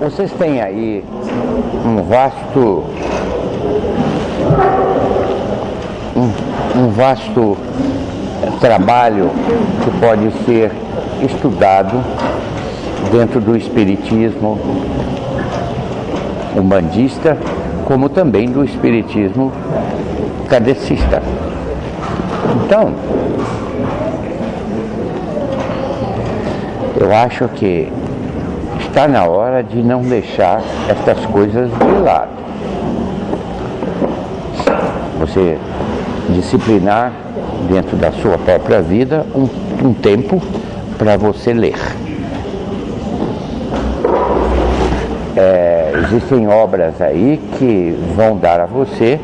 Vocês têm aí um vasto trabalho que pode ser estudado dentro do espiritismo umbandista, como também do espiritismo kardecista. Então, eu acho que está na hora de não deixar estas coisas de lado. Você disciplinar dentro da sua própria vida um tempo para você ler. Existem obras aí que vão dar a você,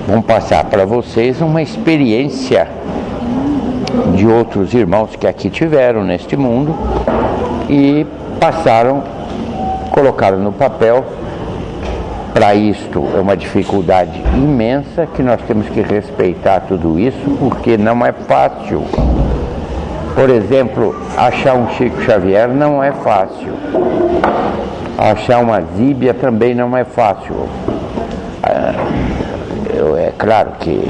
vão passar para vocês uma experiência de outros irmãos que aqui tiveram neste mundo e colocaram no papel. Para isto é uma dificuldade imensa que nós temos que respeitar tudo isso, porque não é fácil. Por exemplo, achar um Chico Xavier não é fácil. Achar uma Zíbia também não é fácil. É claro que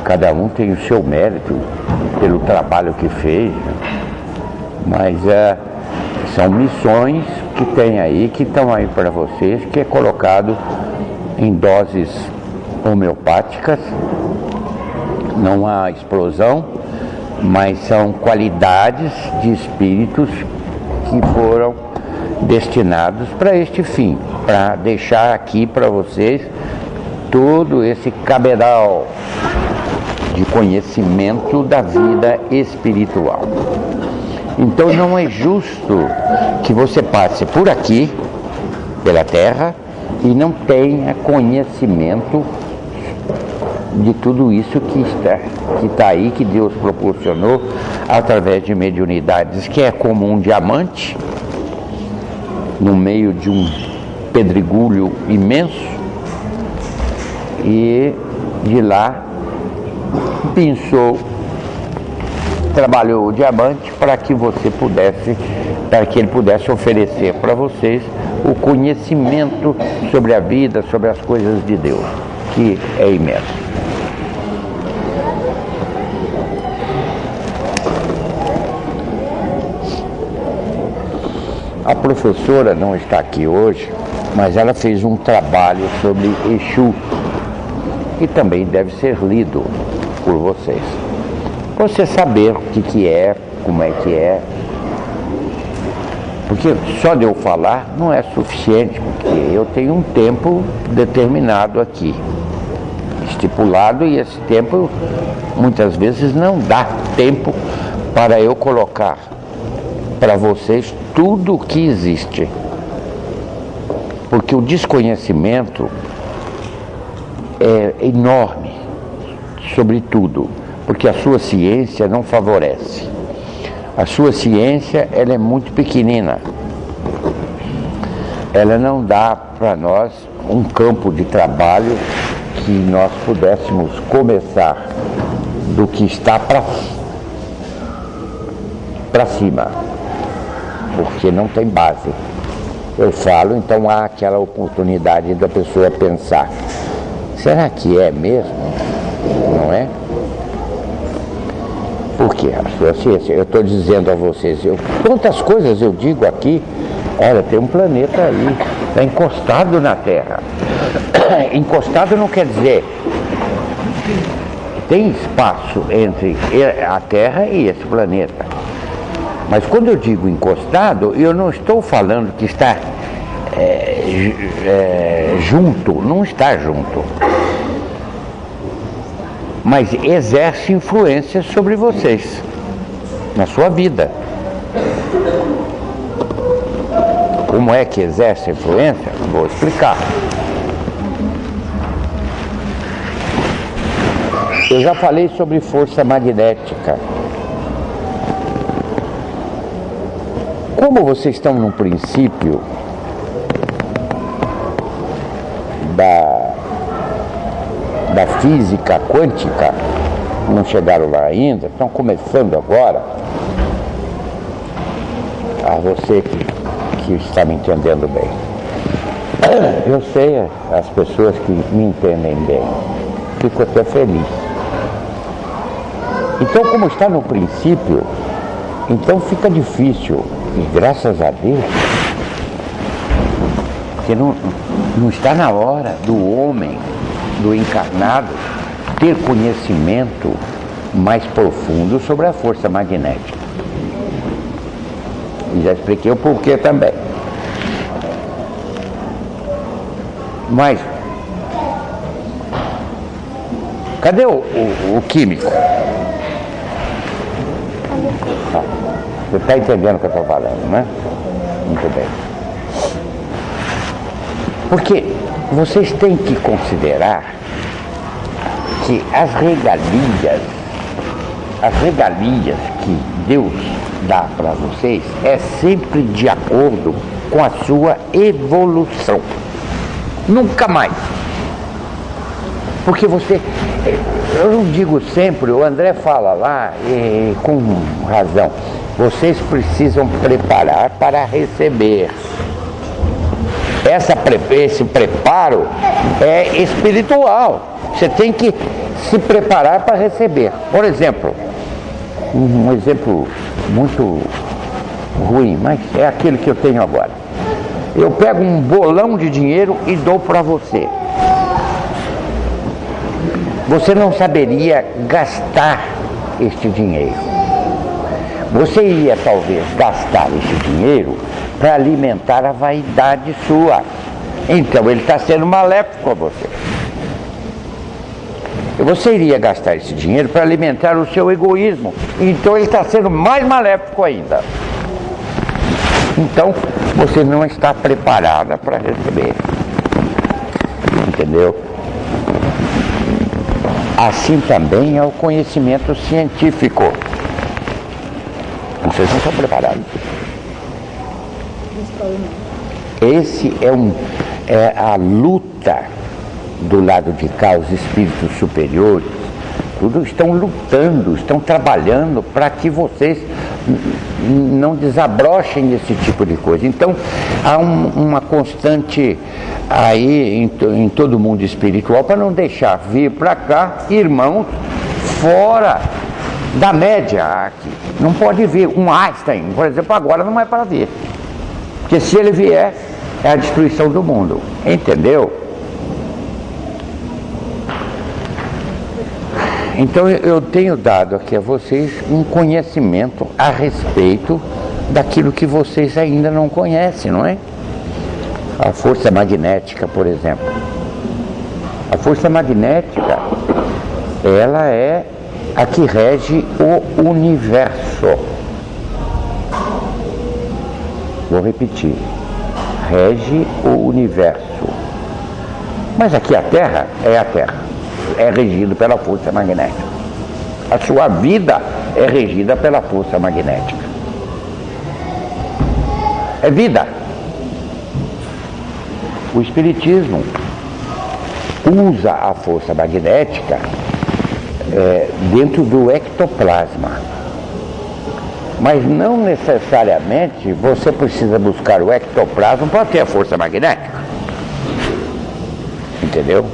cada um tem o seu mérito pelo trabalho que fez, mas são missões que tem aí, que estão aí para vocês, que é colocado em doses homeopáticas. Não há explosão, mas são qualidades de espíritos que foram destinados para este fim, para deixar aqui para vocês todo esse cabedal de conhecimento da vida espiritual. Então não é justo que você passe por aqui, pela Terra, e não tenha conhecimento de tudo isso que está aí, que Deus proporcionou através de mediunidades, que é como um diamante no meio de um pedregulho imenso, e de lá trabalhou o diamante para que ele pudesse oferecer para vocês o conhecimento sobre a vida, sobre as coisas de Deus, que é imenso. A professora não está aqui hoje, mas ela fez um trabalho sobre Exu, que também deve ser lido por vocês. Você saber o que é, como é que é. Porque só de eu falar não é suficiente, porque eu tenho um tempo determinado aqui, estipulado, e esse tempo muitas vezes não dá tempo para eu colocar para vocês tudo o que existe. Porque o desconhecimento é enorme sobre tudo, porque a sua ciência não favorece. A sua ciência, ela é muito pequenina. Ela não dá para nós um campo de trabalho que nós pudéssemos começar do que está para cima, porque não tem base. Eu falo, então há aquela oportunidade da pessoa pensar, será que é mesmo? Não é? Porque a sua ciência, eu estou dizendo a vocês, quantas coisas eu digo aqui. Olha, tem um planeta aí, está encostado na Terra. Encostado não quer dizer, tem espaço entre a Terra e esse planeta. Mas quando eu digo encostado, eu não estou falando que está junto, não está junto. Mas exerce influência sobre vocês, na sua vida. Como é que exerce influência? Vou explicar. Eu já falei sobre força magnética. Como vocês estão no princípio da física quântica, não chegaram lá ainda, estão começando agora. A você que que está me entendendo bem. Eu sei as pessoas que me entendem bem. Fico até feliz. Então, como está no princípio, então fica difícil. E graças a Deus, que não está na hora do homem, do encarnado, ter conhecimento mais profundo sobre a força magnética. E já expliquei o porquê também. Mas, cadê o químico? Você está entendendo o que eu estou falando, né? Muito bem. Porque vocês têm que considerar que as regalias que Deus dá para vocês é sempre de acordo com a sua evolução. Nunca mais. Porque eu não digo sempre, o André fala lá, com razão, vocês precisam preparar para receber. Esse preparo é espiritual. Você tem que se preparar para receber. Por exemplo, um exemplo muito ruim, mas é aquele que eu tenho agora. Eu pego um bolão de dinheiro e dou para você. Você não saberia gastar este dinheiro. Você iria talvez gastar este dinheiro para alimentar a vaidade sua. Então ele está sendo maléfico com você. Você iria gastar esse dinheiro para alimentar o seu egoísmo. Então ele está sendo mais maléfico ainda. Então você não está preparada para receber. Entendeu? Assim também é o conhecimento científico. Vocês não estão preparados. Esse é a luta do lado de cá, os espíritos superiores, tudo estão lutando, estão trabalhando para que vocês não desabrochem esse tipo de coisa. Então, há uma constante aí em todo o mundo espiritual para não deixar vir para cá irmãos fora da média aqui. Não pode vir. Um Einstein, por exemplo, agora não é para vir. Porque se ele vier, é a destruição do mundo. Entendeu? Então eu tenho dado aqui a vocês um conhecimento a respeito daquilo que vocês ainda não conhecem, não é? A força magnética, por exemplo. A força magnética, ela é a que rege o universo. Vou repetir. Rege o universo. Mas aqui a Terra é a Terra. É regido pela força magnética. A sua vida é regida pela força magnética. É vida. O Espiritismo usa a força magnética dentro do ectoplasma. Mas não necessariamente você precisa buscar o ectoplasma para ter a força magnética. Entendeu?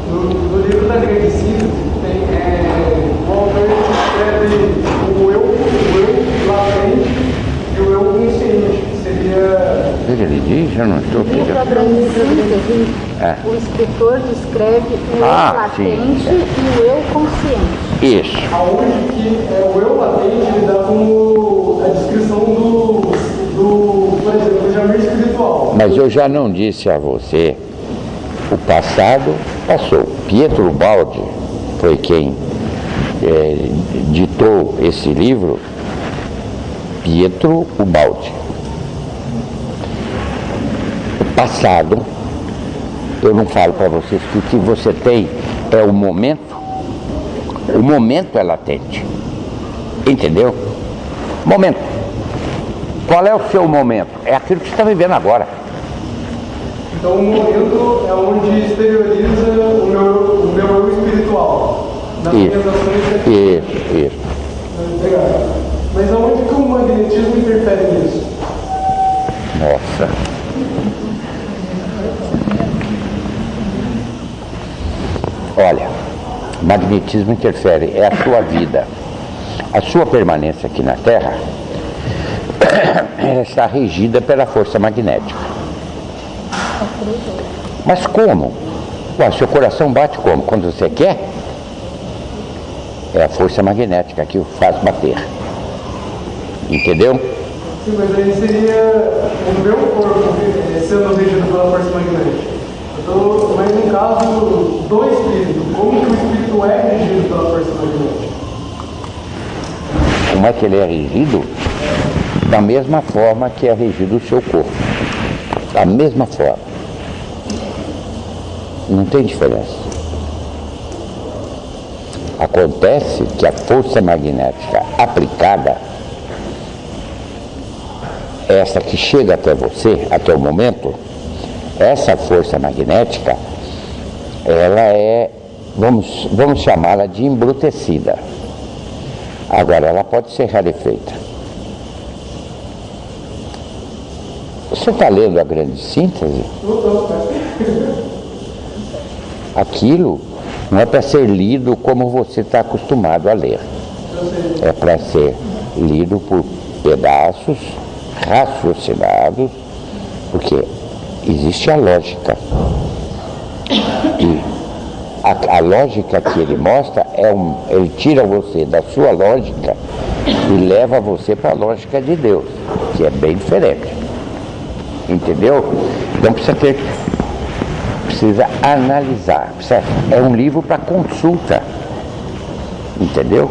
No livro da Grande Síntese tem o autor escreve o eu latente e o eu consciente, que seria... O que ele diz? Eu não estou aqui. Livro da Grande Síntese, o escritor descreve o eu latente e o eu consciente. Isso. Aonde que o eu latente ele dá como a descrição do por exemplo, do caminho espiritual. Mas eu já não disse a você. O passado passou. Pietro Baldi foi quem ditou esse livro. Pietro Baldi. O passado, eu não falo para vocês que o que você tem é o momento. O momento é latente. Entendeu? Momento. Qual é o seu momento? É aquilo que você está vivendo agora. Então o momento é onde exterioriza o meu eu espiritual. Nas minhas ações. Isso. Obrigado. Mas Mas aonde que o magnetismo interfere nisso? Nossa. Olha, magnetismo interfere, é a sua vida. A sua permanência aqui na Terra ela está regida pela força magnética. Mas como? Ué, seu coração bate como? Quando você quer? É a força magnética que o faz bater. Entendeu? Sim, mas aí seria o meu corpo sendo regido pela força magnética. Mas no caso do espírito, como que o espírito é regido pela força magnética? Como é que ele é regido? Da mesma forma que é regido o seu corpo. Da mesma forma. Não tem diferença. Acontece que a força magnética aplicada, essa que chega até você, até o momento, essa força magnética, ela é, vamos chamá-la de embrutecida. Agora, ela pode ser rarefeita. Você está lendo a grande síntese? Aquilo não é para ser lido como você está acostumado a ler. É para ser lido por pedaços, raciocinados, porque existe a lógica. E a lógica que ele mostra ele tira você da sua lógica e leva você para a lógica de Deus, que é bem diferente. Entendeu? Então precisa analisar. É um livro para consulta. Entendeu?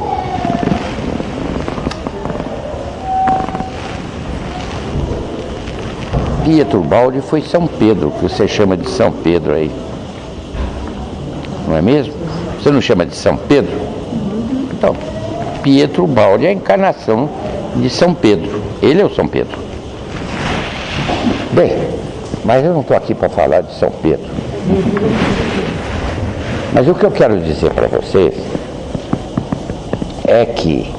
Pietro Baldi foi São Pedro, que você chama de São Pedro aí. Não é mesmo? Você não chama de São Pedro? Então, Pietro Baldi é a encarnação de São Pedro. Ele é o São Pedro. Bem, mas eu não estou aqui para falar de São Pedro. Mas o que eu quero dizer para vocês é que...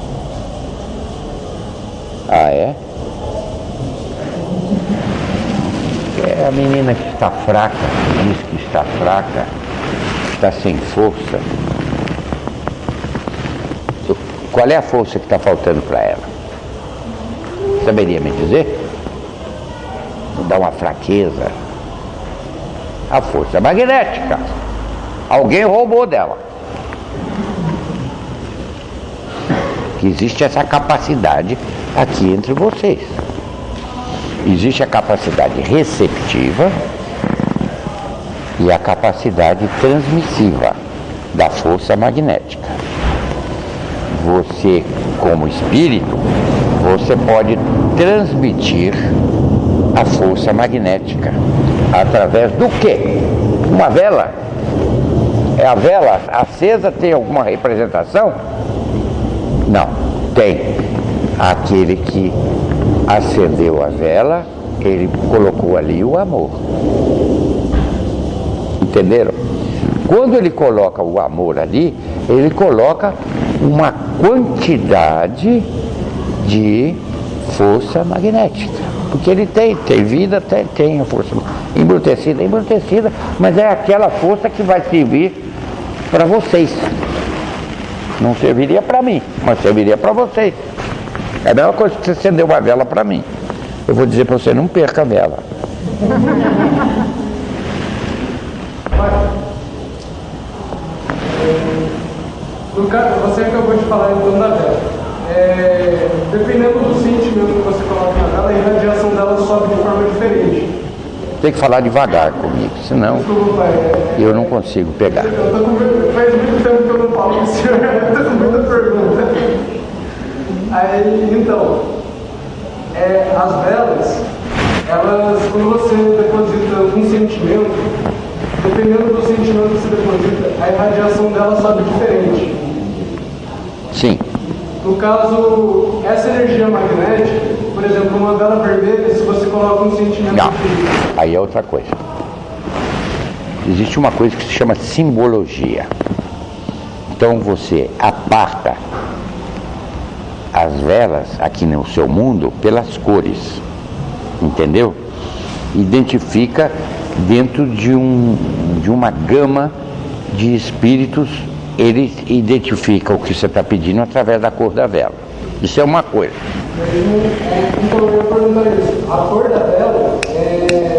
É a menina que está fraca, diz que está fraca, está sem força. Qual é a força que está faltando para ela? Saberia me dizer? Dá uma fraqueza. A força magnética. Alguém roubou dela. Que existe essa capacidade aqui entre vocês. Existe a capacidade receptiva e a capacidade transmissiva da força magnética. Você, como espírito, você pode transmitir a força magnética através do quê? Uma vela. A vela acesa tem alguma representação? Não, tem. Aquele que acendeu a vela, ele colocou ali o amor. Entenderam? Quando ele coloca o amor ali, ele coloca uma quantidade de força magnética. Porque ele tem vida, tem a força embrutecida, mas é aquela força que vai servir para vocês. Não serviria para mim, mas serviria para vocês. É a mesma coisa que você acendeu uma vela para mim. Eu vou dizer para você, não perca a vela. No caso, você acabou de falar então da vela. Dependendo do sentimento que você coloca na vela, a irradiação dela sobe de forma diferente. Tem que falar devagar comigo, senão eu não consigo pegar. Faz muito tempo que eu não falo com o senhor, eu tô com muita pergunta. Aí, então, as velas, elas, quando você deposita um sentimento, dependendo do sentimento que você deposita, a irradiação dela sobe diferente. Sim. No caso, essa energia magnética, por exemplo, uma vela vermelha, se você coloca um sentimento... Não, aí é outra coisa. Existe uma coisa que se chama simbologia. Então você aparta as velas aqui no seu mundo pelas cores, entendeu? Identifica dentro de uma gama de espíritos, eles identificam o que você está pedindo através da cor da vela. Isso é uma coisa. Então eu ia perguntar isso. A cor da vela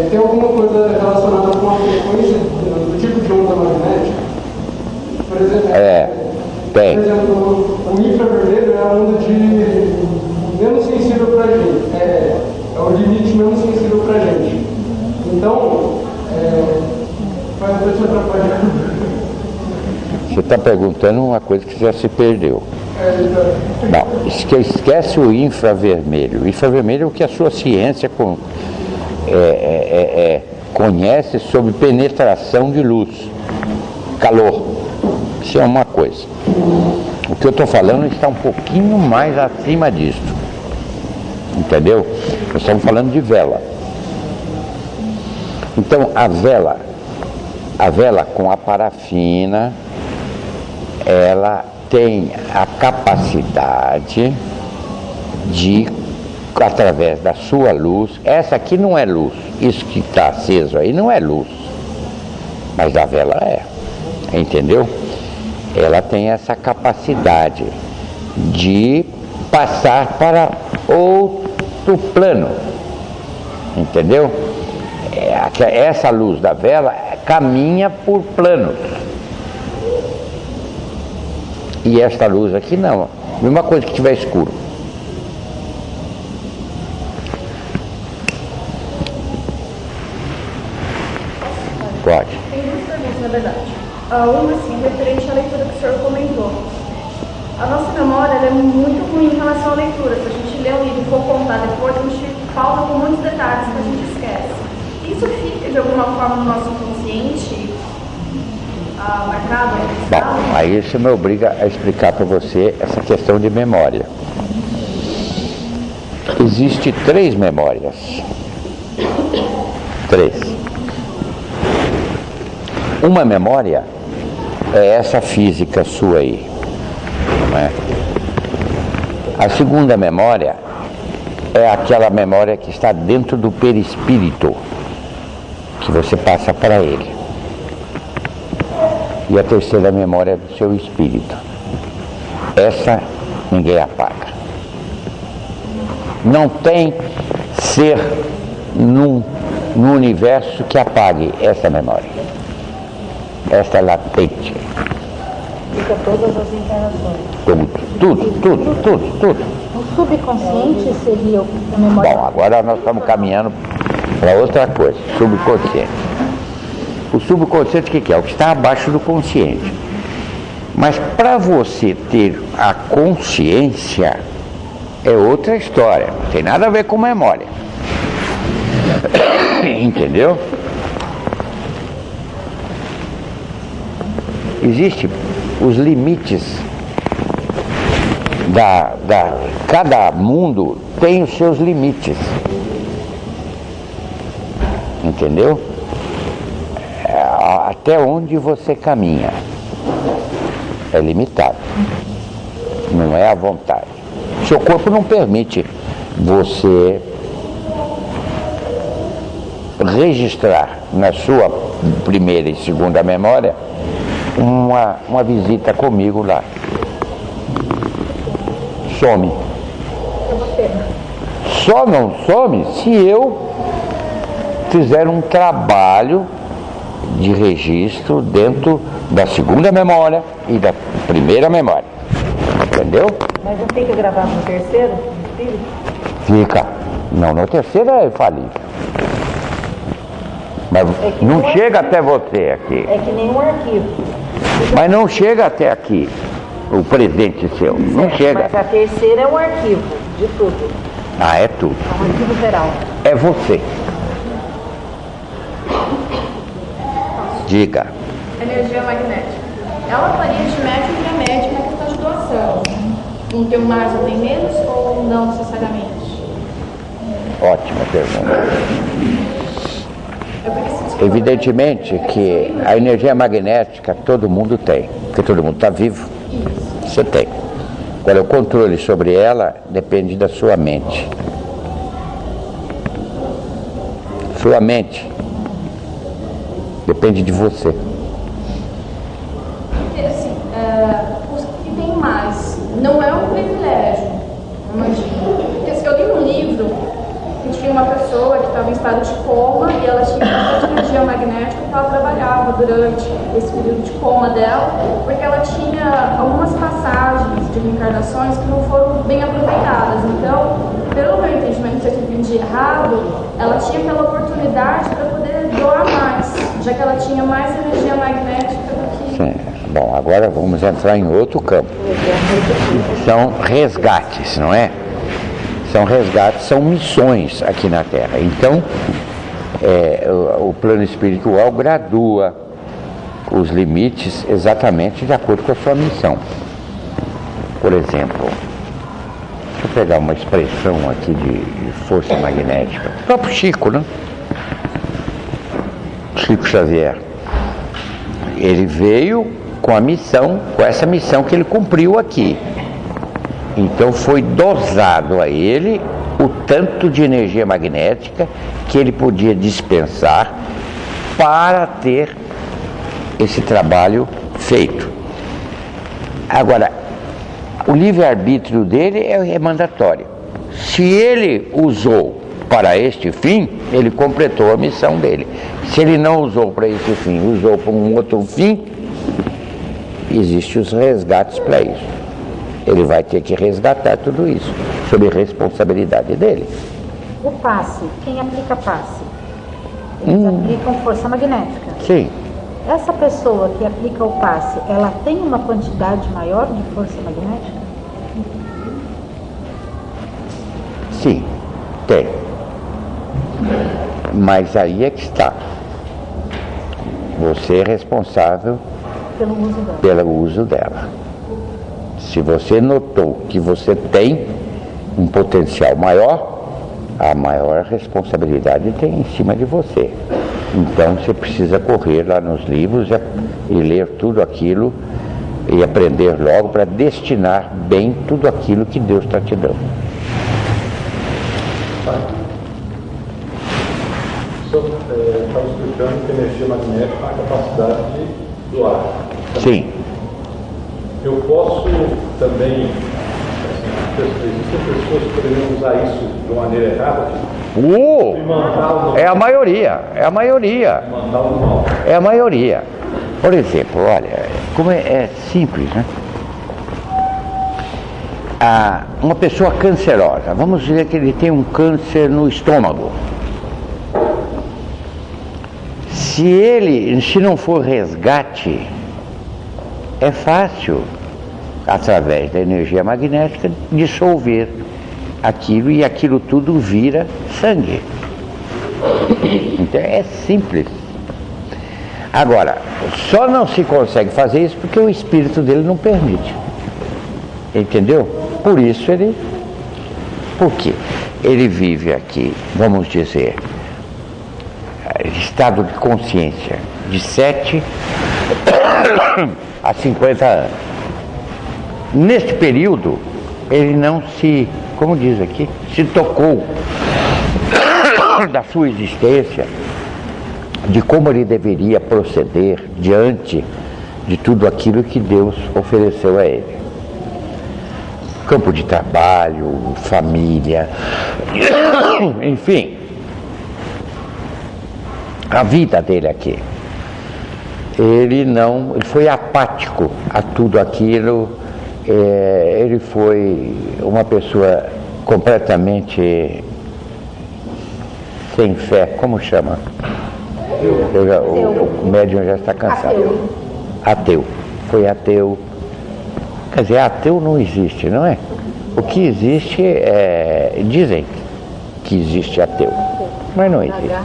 tem alguma coisa relacionada com a frequência do tipo de onda magnética? Por exemplo, tem. Por exemplo, o infravermelho é a onda de menos sensível para a gente. É o limite menos sensível para a gente. Então, vai te atrapalhar. Você está perguntando uma coisa que já se perdeu. Não, esquece o infravermelho. O infravermelho é o que a sua ciência conhece sobre penetração de luz, calor. Isso é uma coisa. O que eu estou falando está um pouquinho mais acima disso. Entendeu? Nós estamos falando de vela. Então a vela com a parafina, ela tem a capacidade de, através da sua luz, essa aqui não é luz, isso que está aceso aí não é luz, mas a vela entendeu? Ela tem essa capacidade de passar para outro plano, entendeu? Essa luz da vela caminha por planos. E esta luz aqui não, mesma coisa que tiver escuro. Pode. Tem duas perguntas, na verdade. Uma, assim, referente à leitura que o senhor comentou. A nossa memória é muito ruim em relação à leitura. Se a gente lê o livro e for contar depois, a gente falta com muitos detalhes que a gente esquece. Isso fica, de alguma forma, no nosso inconsciente marcado? Bom, aí isso me obriga a explicar para você essa questão de memória. Existem 3 memórias. 3. Uma memória é essa física sua aí, não é? A segunda memória é aquela memória que está dentro do perispírito, que você passa para ele. E a terceira memória é do seu espírito. Essa ninguém apaga. Não tem ser no universo que apague essa memória. Essa é latente. Fica todas as encarnações. Tudo. O subconsciente seria a memória. Bom, agora nós estamos caminhando para outra coisa, subconsciente. O subconsciente o que é? O que está abaixo do consciente. Mas para você ter a consciência é outra história, não tem nada a ver com memória. Entendeu? Existem os limites cada mundo tem os seus limites. Entendeu? Até onde você caminha é limitado, não é à vontade. Seu corpo não permite você registrar na sua primeira e segunda memória uma visita comigo lá. Some. Só não some se eu fizer um trabalho de registro dentro da segunda memória e da primeira memória. Entendeu? Mas não tem que gravar no terceiro? Fica. Não, no terceiro é falível. Mas não chega até você aqui. É que nem um arquivo. Mas não chega até aqui o presente seu. Não chega. Mas a terceira é um arquivo de tudo. Ah, é tudo. É um arquivo geral. É você. Diga. Energia magnética. Ela varia de médium para médium na questão de doação. Um tem mais ou tem menos ou não necessariamente? Ótima pergunta. Evidentemente que a energia magnética todo mundo tem, porque todo mundo está vivo. Você tem. Agora, o controle sobre ela depende da sua mente. Sua mente depende de você. Porque, assim, os que tem mais, não é um privilégio, imagina. Porque se eu li um livro que tinha uma pessoa que estava em estado de coma e ela tinha bastante energia magnética que ela trabalhava durante esse período de coma dela, porque ela tinha algumas passagens de reencarnações que não foram bem aproveitadas. Então, pelo meu entendimento, não sei se eu entendi errado, ela tinha aquela oportunidade para poder doar mais, já que ela tinha mais energia magnética do que... Sim. Bom, agora vamos entrar em outro campo. São resgates, não é? São resgates, são missões aqui na Terra. Então, o plano espiritual gradua os limites exatamente de acordo com a sua missão. Por exemplo, deixa eu pegar uma expressão aqui de força magnética. O próprio Chico, né? Chico Xavier. Ele veio com a missão, com essa missão que ele cumpriu aqui. Então foi dosado a ele o tanto de energia magnética que ele podia dispensar para ter esse trabalho feito. Agora, o livre-arbítrio dele é mandatório. Se ele usou para este fim, ele completou a missão dele. Se ele não usou para esse fim, usou para um outro fim, existem os resgates para isso. Ele vai ter que resgatar tudo isso, sob responsabilidade dele. O passe, quem aplica passe? Eles aplicam força magnética. Sim. Essa pessoa que aplica o passe, ela tem uma quantidade maior de força magnética? Sim, tem. Mas aí é que está. Você é responsável pelo uso dela. Se você notou que você tem um potencial maior, a maior responsabilidade tem em cima de você. Então você precisa correr lá nos livros e ler tudo aquilo e aprender logo para destinar bem tudo aquilo que Deus está te dando. O senhor estava explicando que a energia magnética tem a capacidade de doar. Sim. Eu posso também, existem pessoas que poderiam usar isso de uma maneira errada? É a maioria, é a maioria. Mandar o mal. É a maioria. Por exemplo, olha, como é simples, né? Uma pessoa cancerosa, vamos dizer que ele tem um câncer no estômago. Se não for resgate, é fácil, através da energia magnética, dissolver aquilo e aquilo tudo vira sangue. Então é simples. Agora, só não se consegue fazer isso porque o espírito dele não permite. Entendeu? Por isso ele... Por quê? Ele vive aqui, vamos dizer, estado de consciência de 7 a 50 anos. Neste período, ele não se, como diz aqui, se tocou da sua existência, de como ele deveria proceder diante de tudo aquilo que Deus ofereceu a ele. Campo de trabalho, família, enfim, a vida dele aqui. Ele foi apático a tudo aquilo, ele foi uma pessoa completamente sem fé, como chama? O médium já está cansado. Ateu. Foi ateu. Quer dizer, ateu não existe, não é? O que existe dizem que existe ateu, mas não existe.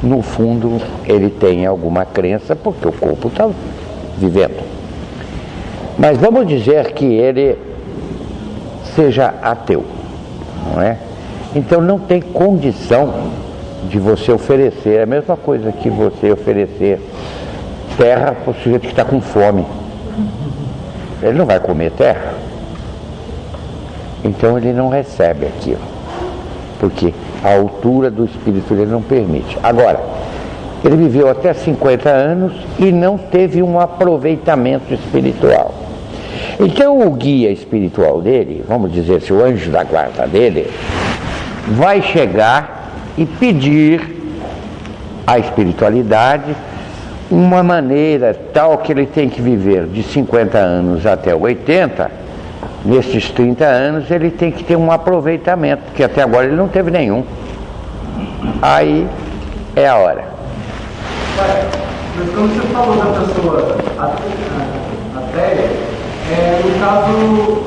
No fundo, ele tem alguma crença porque o corpo está vivendo. Mas vamos dizer que ele seja ateu, não é? Então não tem condição de você oferecer a mesma coisa que você oferecer terra para o sujeito que está com fome. Ele não vai comer terra. Então ele não recebe aquilo, porque a altura do espírito dele não permite. Agora, ele viveu até 50 anos e não teve um aproveitamento espiritual. Então o guia espiritual dele, vamos dizer assim, o anjo da guarda dele, vai chegar e pedir à espiritualidade uma maneira tal que ele tem que viver de 50 anos até 80, nesses 30 anos ele tem que ter um aproveitamento, porque até agora ele não teve nenhum. Aí é a hora. Mas quando você falou da pessoa ateia, no caso,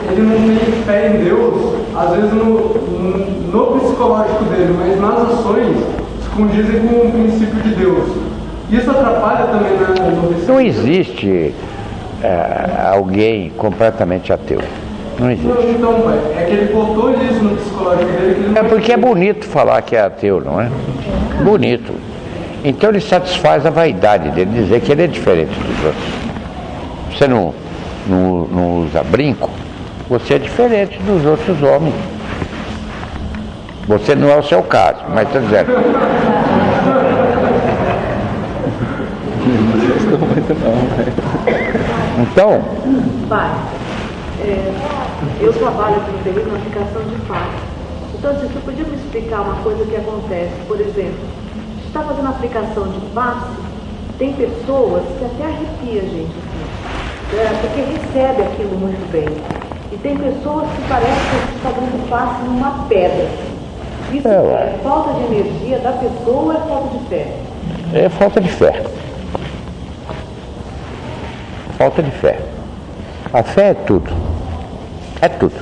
ele não tem fé em Deus, às vezes no psicológico dele, mas nas ações se condizem com o princípio de Deus. Isso atrapalha também no Não existe alguém completamente ateu. Não existe. Não, então, pai, é que ele botou isso no psicológico dele. Que ele não porque é bonito falar que é ateu, não é? Bonito. Então ele satisfaz a vaidade dele, dizer que ele é diferente dos outros. Você não usa brinco, você é diferente dos outros homens. Você não é o seu caso, mas estou dizendo. Então, Pai, eu trabalho aqui no terreno na aplicação de passe. Então, você podia me explicar uma coisa que acontece? Por exemplo, você está fazendo aplicação de passe, tem pessoas que até arrepia a gente, assim, porque recebe aquilo muito bem. E tem pessoas que parece que você está dando passe numa pedra. Isso é falta de energia da pessoa ou é falta de fé? É falta de fé. Falta de fé. A fé é tudo. É tudo.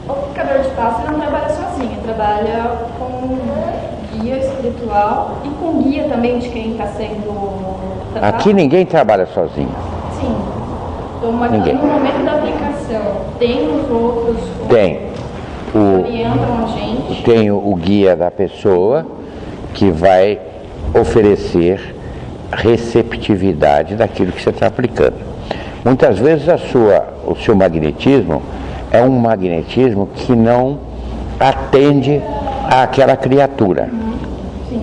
O aplicador de passe não trabalha sozinho, trabalha com guia espiritual e com guia também de quem está sendo tratado. Aqui ninguém trabalha sozinho. Sim. Então, Ninguém. no momento da aplicação, tem os outros Tem que orientam a gente. tem o guia da pessoa que vai oferecer receptividade daquilo que você está aplicando. Muitas vezes o seu magnetismo é um magnetismo que não atende àquela criatura. Sim.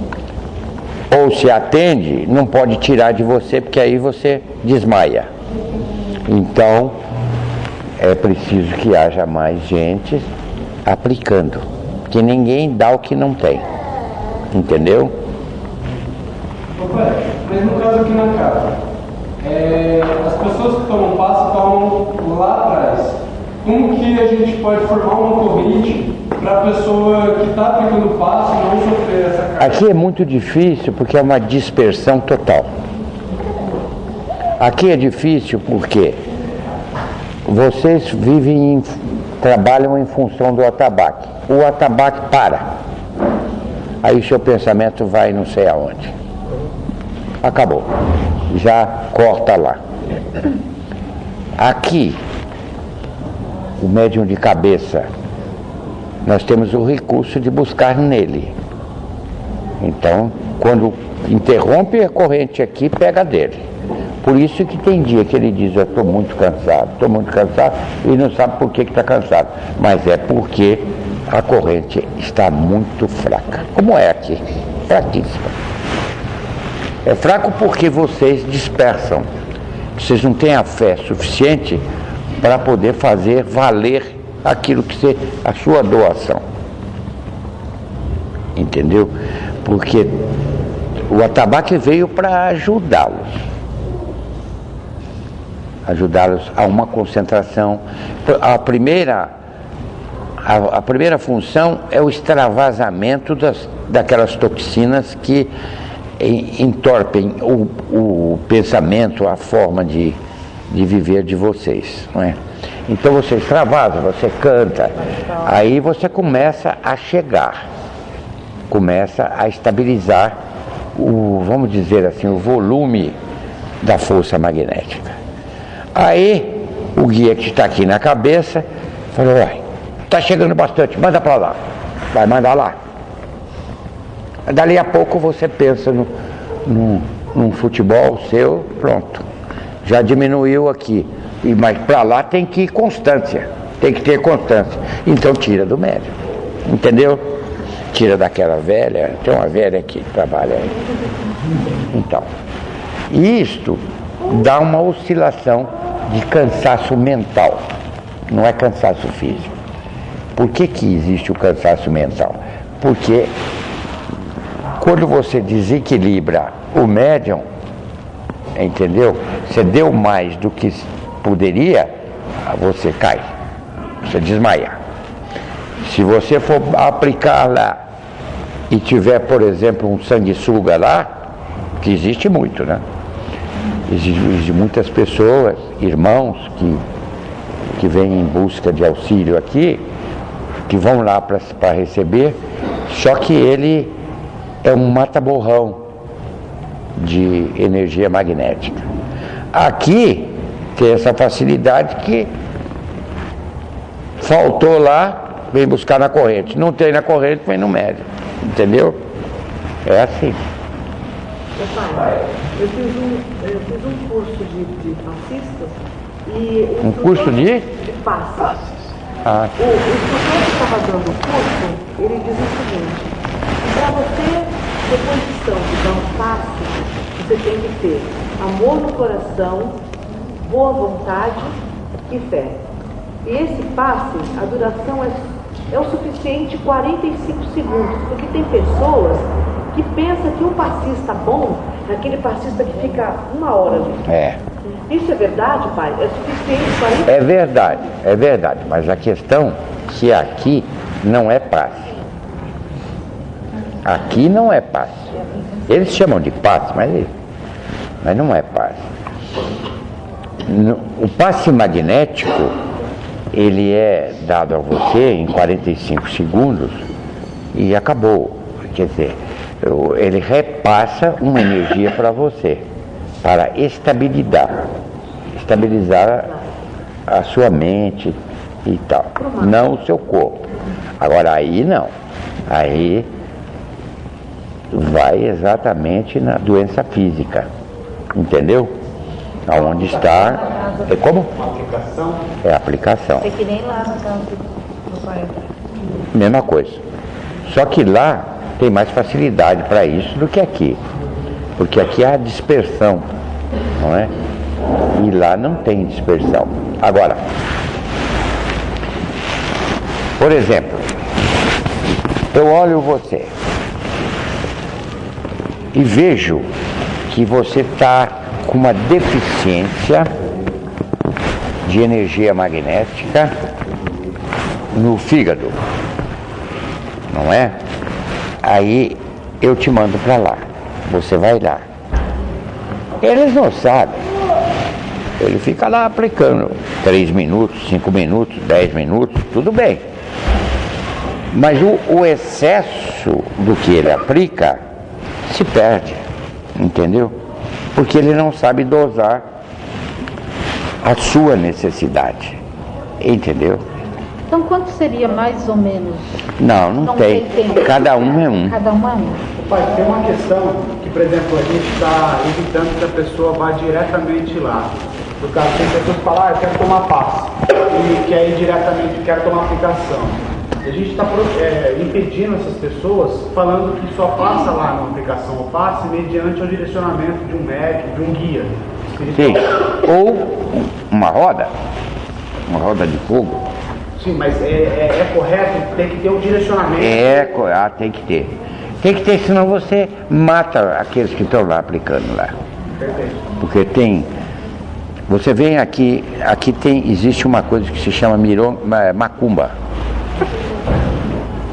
Ou se atende, não pode tirar de você, porque aí você desmaia. Então, é preciso que haja mais gente aplicando, porque ninguém dá o que não tem. Entendeu? Mas no caso aqui na casa, as pessoas que tomam passe tomam lá atrás. Como que a gente pode formar uma corrente para a pessoa que está aplicando passe não sofrer essa carga? Aqui é muito difícil porque é uma dispersão total. Aqui é difícil porque vocês trabalham em função do atabaque. O atabaque para. Aí o seu pensamento vai não sei aonde. Acabou. Já corta lá. Aqui, o médium de cabeça, nós temos o recurso de buscar nele. Então, quando interrompe a corrente aqui, pega dele. Por isso que tem dia que ele diz, eu estou muito cansado, e não sabe por que está cansado. Mas é porque a corrente está muito fraca. Como é aqui? Fraquíssima. É fraco porque vocês dispersam. Vocês não têm a fé suficiente para poder fazer valer aquilo que a sua doação. Entendeu? Porque o atabaque veio para ajudá-los a uma concentração. A primeira função é o extravasamento daquelas toxinas que entorpem o pensamento, a forma de viver de vocês, não é? Então você extravasa, você canta, aí você começa a chegar, começa a estabilizar vamos dizer assim, o volume da força magnética. Aí o guia que está aqui na cabeça falou, está chegando bastante, manda para lá, vai mandar lá. Dali a pouco você pensa num futebol seu, pronto. Já diminuiu aqui. Mas para lá tem que ir constância. tem que ter constância. Então tira do médium, entendeu? Tira daquela velha, tem uma velha que trabalha aí. Então, isto dá uma oscilação de cansaço mental, não é cansaço físico. Por que existe o cansaço mental? Porque quando você desequilibra o médium, entendeu? Você deu mais do que poderia, você cai, você desmaia. Se você for aplicar lá e tiver, por exemplo, um sanguessuga lá, que existe muito, né? Existe muitas pessoas, irmãos que vêm em busca de auxílio aqui, que vão lá para receber, só que ele é um mata-borrão de energia magnética. Aqui tem essa facilidade que faltou lá, vem buscar na corrente. Não tem na corrente, vem no médium. Entendeu? É assim. Eu fiz um curso de passistas e... Um curso de? De passes. Ah. O instrutor que estava dando o curso, ele diz o seguinte: para você ter condição de dar um passe, você tem que ter amor no coração, boa vontade e fé. E esse passe, a duração é o suficiente 45 segundos, porque tem pessoas que pensam que um passista bom é aquele passista que fica 1 hora ali. É. Isso é verdade, pai? É suficiente 40? É verdade, mas a questão é que aqui não é passe. Aqui não é passe. Eles chamam de passe, mas não é passe. O passe magnético, ele é dado a você em 45 segundos e acabou. Quer dizer, ele repassa uma energia para você, para estabilizar a sua mente e tal, não o seu corpo. Agora aí não, aí vai exatamente na doença física, entendeu? Aonde está, é como? Aplicação. É a aplicação. É que nem lá no campo do pai. Mesma coisa. Só que lá tem mais facilidade para isso do que aqui. Porque aqui há dispersão, não é? E lá não tem dispersão. Agora, por exemplo, eu olho você e vejo que você está com uma deficiência de energia magnética no fígado, não é? Aí eu te mando para lá, você vai lá. Eles não sabem, ele fica lá aplicando 3 minutos, 5 minutos, 10 minutos, tudo bem. Mas o excesso do que ele aplica se perde, entendeu? Porque ele não sabe dosar a sua necessidade, entendeu? Então quanto seria mais ou menos? Não tem. Tempo. Cada um é um. Cada um é um. Pai, tem uma questão que, por exemplo, a gente está evitando que a pessoa vá diretamente lá. No caso, tem pessoas que falam, eu quero tomar passe, e quer ir diretamente, quer tomar aplicação. A gente está impedindo essas pessoas, falando que só passa lá na aplicação ou passe mediante o direcionamento de um médico, de um guia espiritual. Sim. Ou uma roda de fogo. Sim, mas é correto, tem que ter um direcionamento. Tem que ter. Tem que ter, senão você mata aqueles que estão lá aplicando lá. Perfeito. Porque tem. Você vem aqui existe uma coisa que se chama macumba.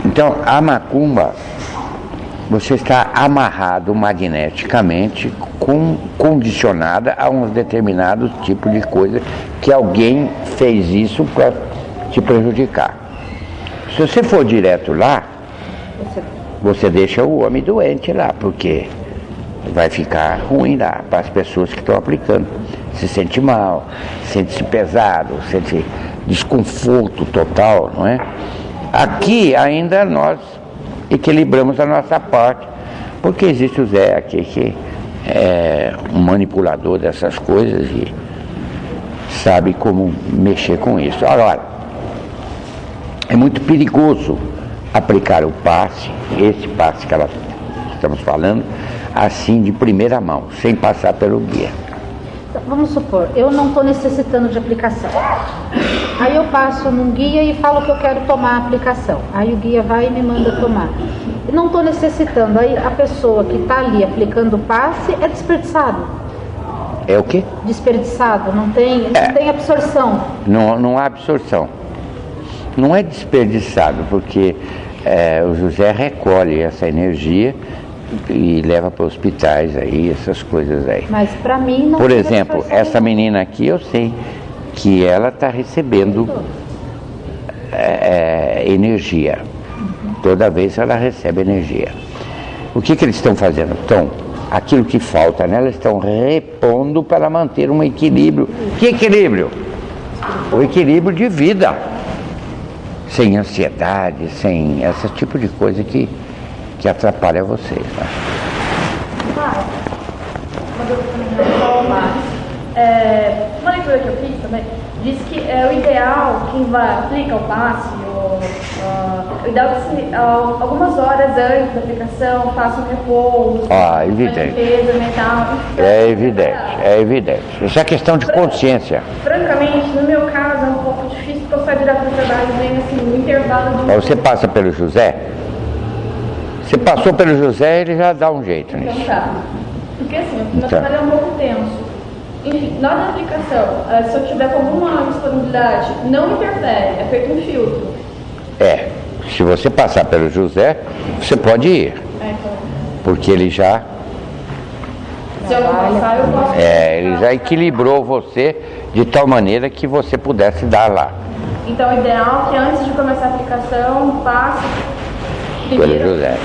Então, a macumba, você está amarrado magneticamente, condicionada a um determinado tipo de coisa que alguém fez isso para te prejudicar. Se você for direto lá, você deixa o homem doente lá, porque vai ficar ruim lá para as pessoas que estão aplicando. Se sente mal, sente-se pesado, sente desconforto total, não é? Aqui ainda nós equilibramos a nossa parte, porque existe o Zé aqui que é um manipulador dessas coisas e sabe como mexer com isso. Agora, É muito perigoso aplicar o passe, esse passe que estamos falando, assim de primeira mão, sem passar pelo guia. Vamos supor, eu não estou necessitando de aplicação. Aí eu passo num guia e falo que eu quero tomar a aplicação. Aí o guia vai e me manda tomar. Não estou necessitando. Aí a pessoa que está ali aplicando o passe é desperdiçado. É o quê? Desperdiçado, não tem absorção. Não há absorção. Não é desperdiçado, porque o José recolhe essa energia e leva para hospitais aí, essas coisas aí. Mas para mim não. Por exemplo, essa menina aqui, eu sei que ela está recebendo energia. Toda vez ela recebe energia. O que eles estão fazendo? Aquilo que falta nela, estão repondo para manter um equilíbrio. Que equilíbrio? O equilíbrio de vida. Sem ansiedade, sem esse tipo de coisa que atrapalha vocês. Né? Uma leitura que eu fiz também diz que o ideal, quem aplica o passe, o ideal é que algumas horas antes da aplicação faça um repouso, evidente. uma limpeza mental. É evidente. Isso é questão de consciência. Francamente, no meu caso é um pouco difícil, porque eu saio direto do trabalho e venho assim, no intervalo de... Você passa pelo José? Você passou pelo José, ele já dá um jeito nisso. Então tá. Porque assim, o meu trabalho é um pouco tenso. Enfim, na hora da aplicação, se eu tiver com alguma disponibilidade, não interfere, é feito um filtro. Se você passar pelo José, você pode ir. Então. Porque ele já... Se eu não passar, eu posso... ele já equilibrou você de tal maneira que você pudesse dar lá. Então, o ideal é que antes de começar a aplicação, passe... Pelo José.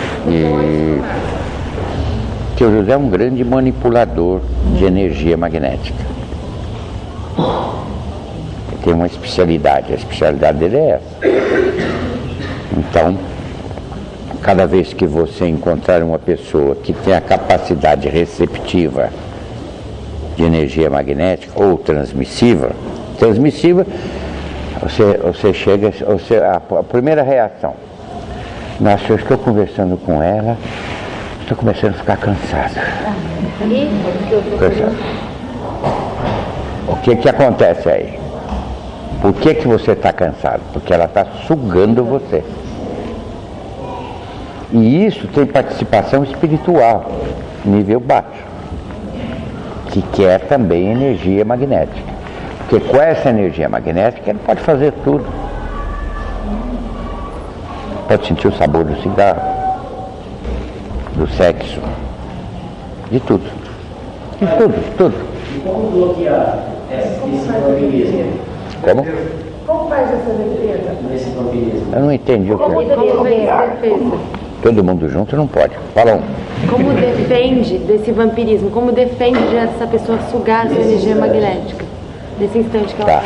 Que o José é um grande manipulador de energia magnética. Ele tem uma especialidade, a especialidade dele é essa. Então, cada vez que você encontrar uma pessoa que tem a capacidade receptiva de energia magnética ou transmissiva, você chega, a primeira reação, nossa, eu estou conversando com ela, estou começando a ficar cansado. O que acontece aí? Por que você está cansado? Porque ela está sugando você. E isso tem participação espiritual, nível baixo, que quer também energia magnética. Porque com essa energia magnética ele pode fazer tudo. Pode sentir o sabor do cigarro, do sexo, de tudo. De tudo. E como bloquear esse vampirismo? Como? Como faz essa defesa? Esse vampirismo? Eu não entendi o que. Como defesa? Todo mundo junto não pode. Fala um. Como defende desse vampirismo? Como defende de essa pessoa sugar essa energia magnética? Nesse instante que ela Tá.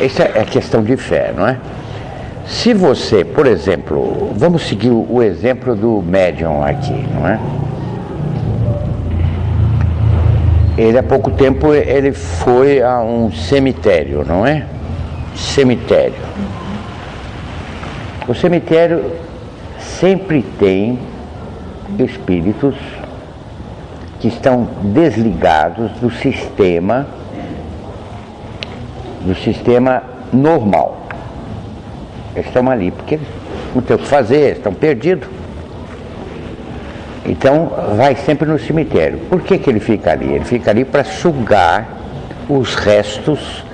Isso é questão de fé, não é? Se você, por exemplo, vamos seguir o exemplo do médium aqui, não é? Ele há pouco tempo ele foi a um cemitério, não é? Cemitério. O cemitério sempre tem espíritos que estão desligados do sistema normal. Eles estão ali porque eles não têm o que fazer, estão perdidos. Então vai sempre no cemitério. Por que ele fica ali? Ele fica ali para sugar os restos.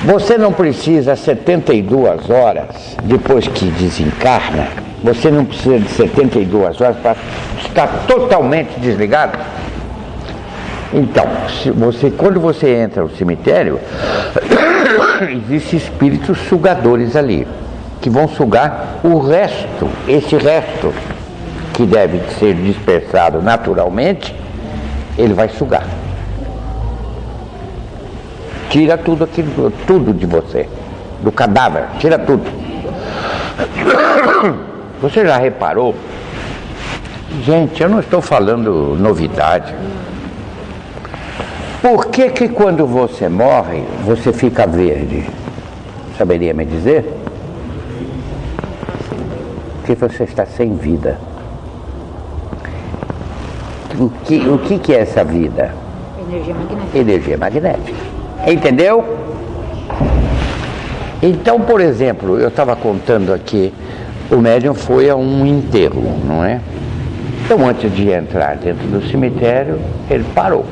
Você não precisa 72 horas depois que desencarna, você não precisa de 72 horas para estar totalmente desligado. Então, quando você entra no cemitério, existem espíritos sugadores ali, que vão sugar o resto, esse resto, que deve ser dispersado naturalmente, ele vai sugar. Tira tudo aquilo, tudo de você, do cadáver, tira tudo. Você já reparou? Gente, eu não estou falando novidade. Por que quando você morre, você fica verde? Saberia me dizer? Porque você está sem vida. O que é essa vida? Energia magnética. Energia magnética. Entendeu? Então, por exemplo, eu estava contando aqui, o médium foi a um enterro, não é? Então, antes de entrar dentro do cemitério, ele parou.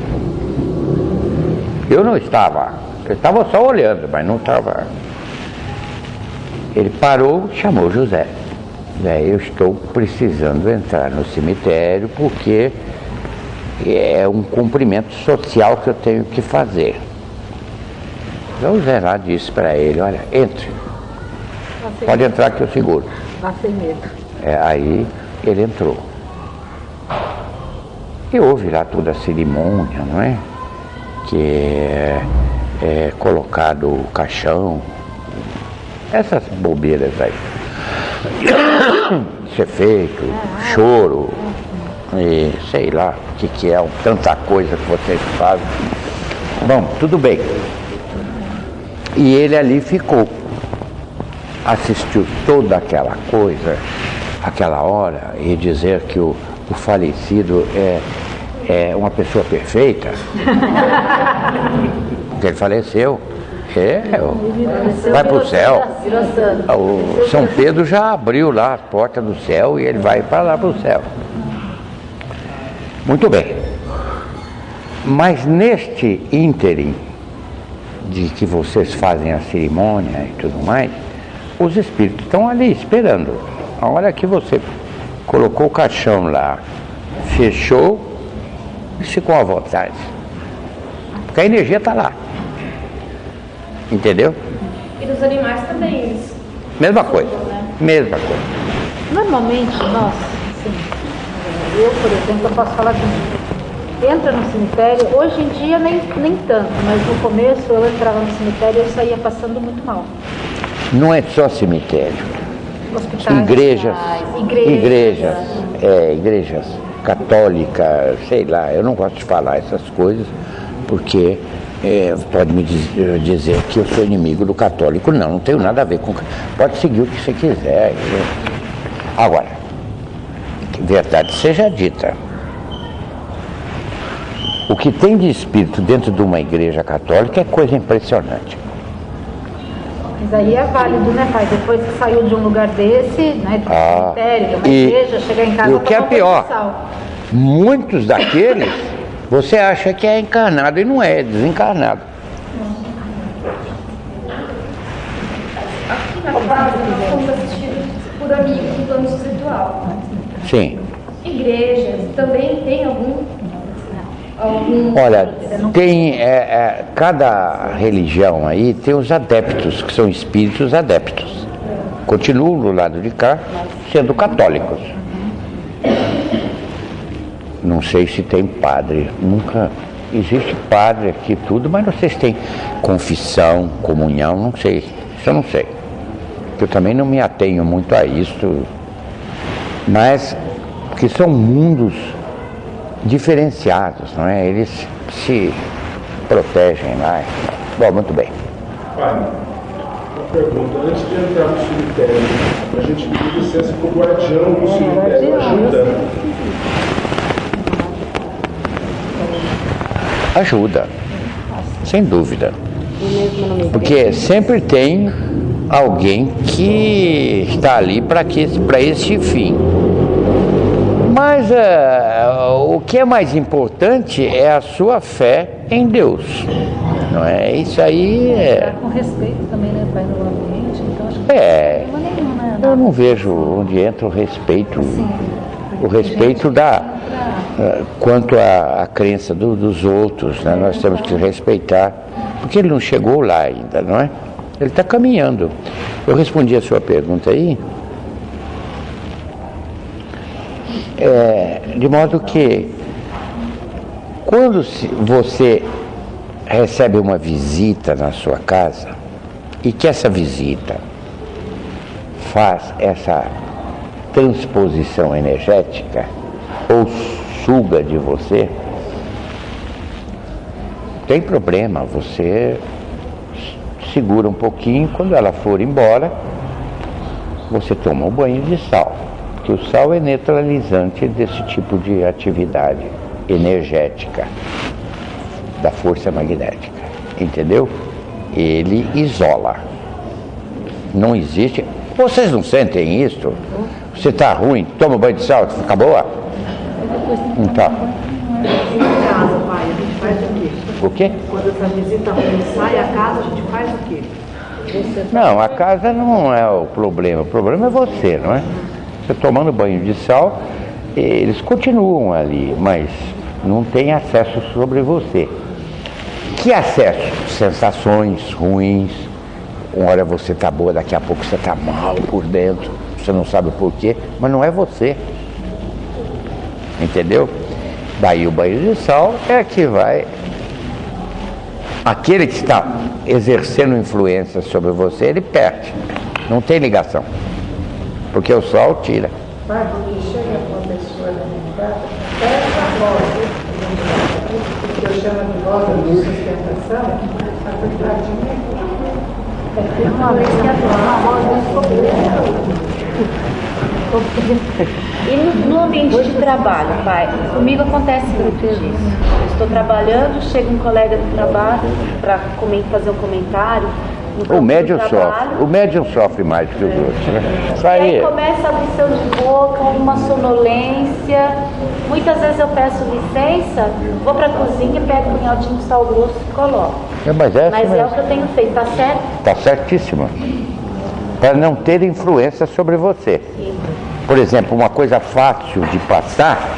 Eu não estava, eu estava só olhando, mas não estava. Ele parou, chamou José. Eu estou precisando entrar no cemitério porque é um cumprimento social que eu tenho que fazer. Então o Zé lá disse para ele, olha, entre. Pode entrar que eu seguro. Vá sem medo. Aí ele entrou. E houve lá toda a cerimônia, não é? Que é colocado o caixão, essas bobeiras aí. Ser feito, choro, e sei lá o que é, tanta coisa que vocês fazem. Bom, tudo bem. E ele ali ficou, assistiu toda aquela coisa, aquela hora, e dizer que o falecido é uma pessoa perfeita, porque ele faleceu. Vai para o céu. O São Pedro já abriu lá a porta do céu e ele vai para lá para o céu. Muito bem. Mas neste ínterim de que vocês fazem a cerimônia e tudo mais, os espíritos estão ali esperando. A hora que você colocou o caixão lá, fechou, eles ficam à vontade. Porque a energia está lá. Entendeu? E dos animais também, eles... Mesma coisa, mesma coisa. Normalmente, nós, assim, eu, por exemplo, eu posso falar de mim. Entra no cemitério, hoje em dia nem tanto, mas no começo eu entrava no cemitério e eu saía passando muito mal. Não é só cemitério. Hospitais, igrejas católicas, sei lá, eu não gosto de falar essas coisas, porque pode me dizer que eu sou inimigo do católico. Não tenho nada a ver com... Pode seguir o que você quiser. Agora, verdade seja dita, o que tem de espírito dentro de uma igreja católica é coisa impressionante. Mas aí é válido, né, pai? Depois que saiu de um lugar desse, né, de um cemitério, de uma igreja, chegar em casa... E o que é pior, muitos daqueles, você acha que é encarnado e não é desencarnado. Aqui na casa nós somos assistidos por amigos no plano espiritual. Sim. Igrejas também tem algum... Olha, tem cada religião aí tem os adeptos, que são espíritos adeptos. Continuam do lado de cá sendo católicos. Não sei se tem padre, nunca existe padre aqui tudo, mas não sei se tem confissão, comunhão, não sei, isso eu não sei. Eu também não me atenho muito a isso, mas que são mundos diferenciados, não é? Eles se protegem mais. Bom, muito bem. Pai, uma pergunta. Antes de entrar no cemitério, a gente pediu licença para o guardião do cemitério, ajuda? Ajuda, sem dúvida. Porque sempre tem alguém que está ali para esse fim. Mas o que é mais importante é a sua fé em Deus. Não é? Isso aí com respeito também, né, pai, no ambiente, então acho que eu não vejo onde entra o respeito. Sim, o respeito quanto à crença dos outros, né? Nós temos que respeitar, porque ele não chegou lá ainda, não é? Ele está caminhando. Eu respondi a sua pergunta aí. De modo que quando você recebe uma visita na sua casa e que essa visita faz essa transposição energética ou suga de você, tem problema, você segura um pouquinho, quando ela for embora, você toma um banho de sal, porque o sal é neutralizante desse tipo de atividade energética da força magnética, entendeu? Ele isola. Não existe. Vocês não sentem isso? Você tá ruim, toma banho de sal, fica boa? Então. Em casa, pai, a gente faz o quê? O quê? Quando essa visita ruim sai a casa, a gente faz o quê? Não, a casa não é o problema é você, não é? Você tomando banho de sal, eles continuam ali, mas não tem acesso sobre você. Que acesso? Sensações ruins. Uma hora você tá boa, daqui a pouco você tá mal por dentro, você não sabe por quê, mas não é você. Entendeu? Daí o banho de sal é que vai. Aquele que está exercendo influência sobre você, ele perde. Não tem ligação. Porque o sal tira. Pai, quando chega uma pessoa limitada, essa voz, que eu chamo de voz de sustentação, a verdade é uma vez que a voz E no ambiente de trabalho, pai, comigo acontece muito disso. Eu estou trabalhando, chega um colega do trabalho para fazer um comentário. O médium sofre mais que os outros, né? E aí começa a lição de boca, uma sonolência. Muitas vezes eu peço licença, vou para a cozinha, pego um punhadinho de sal grosso e coloco. Mas é o que eu tenho feito, tá certo? Tá certíssimo. Para não ter influência sobre você. Sim. Por exemplo, uma coisa fácil de passar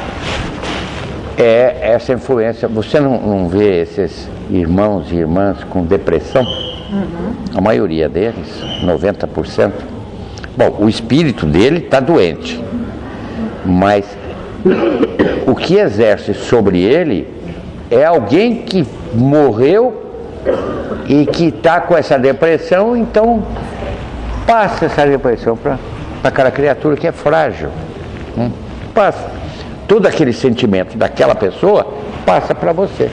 é essa influência. Você não vê esses irmãos e irmãs com depressão? Uhum. A maioria deles, 90%. Bom, o espírito dele está doente, mas o que exerce sobre ele é alguém que morreu e que está com essa depressão, então passa essa depressão para aquela criatura que é frágil. Passa. Todo aquele sentimento daquela pessoa passa para você.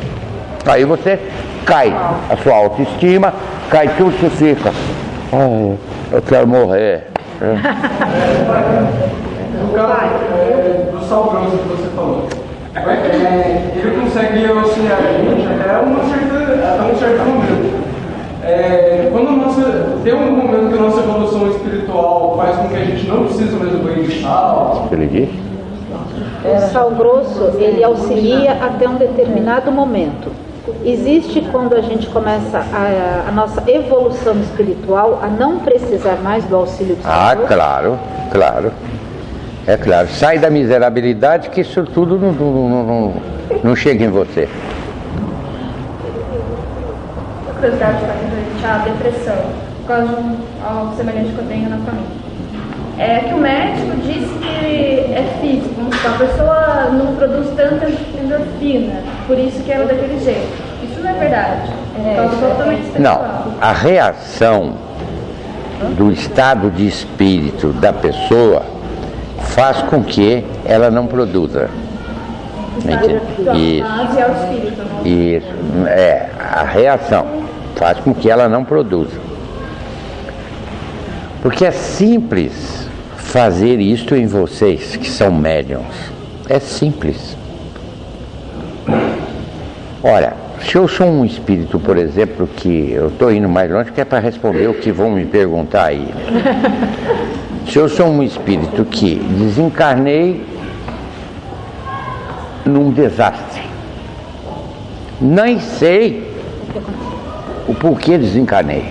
Aí você cai, a sua autoestima, cai tudo, você fica. Ai, eu quero morrer. No caso do sal grosso que você falou, ele consegue auxiliar a gente até um certo momento. Quando tem um momento que a nossa evolução espiritual faz com que a gente não precise mais do banho de sal. Ele diz? O sal grosso, ele auxilia até um determinado momento. Existe quando a gente começa a nossa evolução espiritual a não precisar mais do auxílio do sal grosso? Claro. É claro. Sai da miserabilidade que isso tudo não chega em você. Curiosidade para gente, a depressão, por causa de algo semelhante que eu tenho na família. É que o médico disse que é físico, a pessoa não produz tanta endorfina, por isso que ela é daquele jeito. Isso não é verdade. Totalmente espiritual. Não, a reação do estado de espírito da pessoa faz com que ela não produza. Isso, a reação faz com que ela não produza. Porque é simples fazer isto em vocês que são médiums. É simples. Olha, se eu sou um espírito, por exemplo, que eu estou indo mais longe, que é para responder o que vão me perguntar aí. Se eu sou um espírito que desencarnei num desastre, nem sei o porquê desencarnei.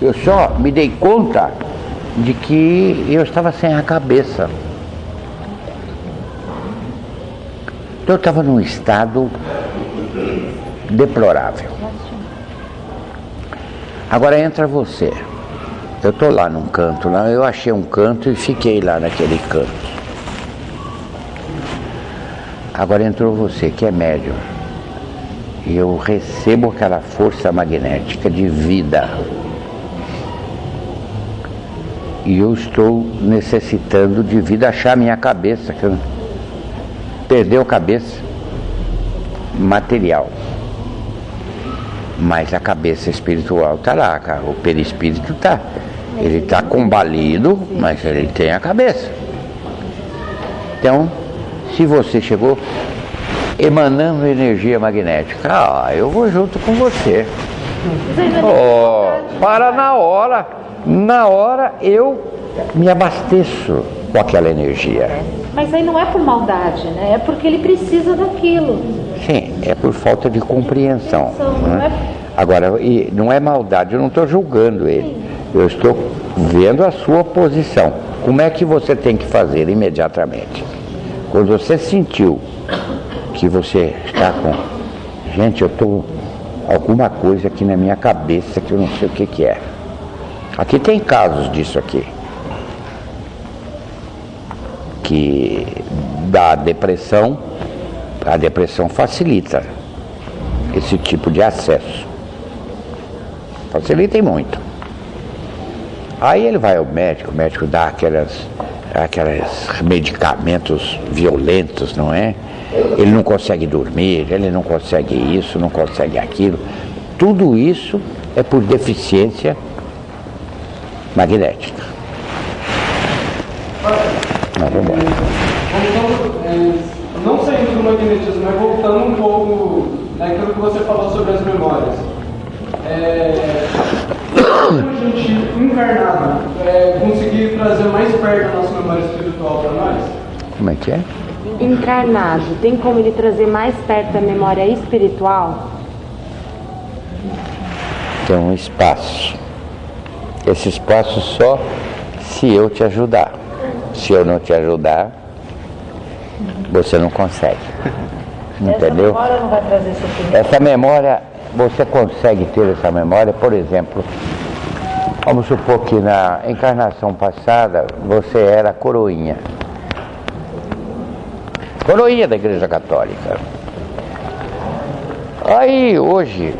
Eu só me dei conta de que eu estava sem a cabeça. Então eu estava num estado deplorável. Agora entra você. Eu estou lá num canto, eu achei um canto e fiquei lá naquele canto. Agora entrou você, que é médium. E eu recebo aquela força magnética de vida. E eu estou necessitando de vida, achar minha cabeça, que perdeu a cabeça material. mas a cabeça espiritual está lá, o perispírito está. Ele está combalido, mas ele tem a cabeça. Então, se você chegou emanando energia magnética, eu vou junto com você. Para na hora eu me abasteço com aquela energia. Mas aí não é por maldade, né? É porque ele precisa daquilo. Sim, é por falta de compreensão. Né? Agora, não é maldade, eu não estou julgando ele. Eu estou vendo a sua posição. Como é que você tem que fazer imediatamente? Quando você sentiu que você está com... Gente, eu estou... alguma coisa aqui na minha cabeça que eu não sei o que é. Aqui tem casos disso aqui. Que da depressão, a depressão facilita esse tipo de acesso. Facilita e muito. Aí ele vai ao médico, o médico dá aqueles medicamentos violentos, não é? Ele não consegue dormir, ele não consegue isso, não consegue aquilo. Tudo isso é por deficiência magnética. Vamos embora. Não saindo do magnetismo, mas voltando um pouco naquilo que você falou sobre as memórias. Como a gente encarnado conseguir trazer mais perto a nossa memória espiritual para nós? Como é que é? Encarnado, tem como ele trazer mais perto a memória espiritual? Tem um espaço. Esse espaço só se eu te ajudar. Se eu não te ajudar, você não consegue. Entendeu? Essa memória não vai trazer sofrimento. Essa memória, você consegue ter essa memória, por exemplo, vamos supor que na encarnação passada você era coroinha. Coroinha da Igreja Católica. Aí hoje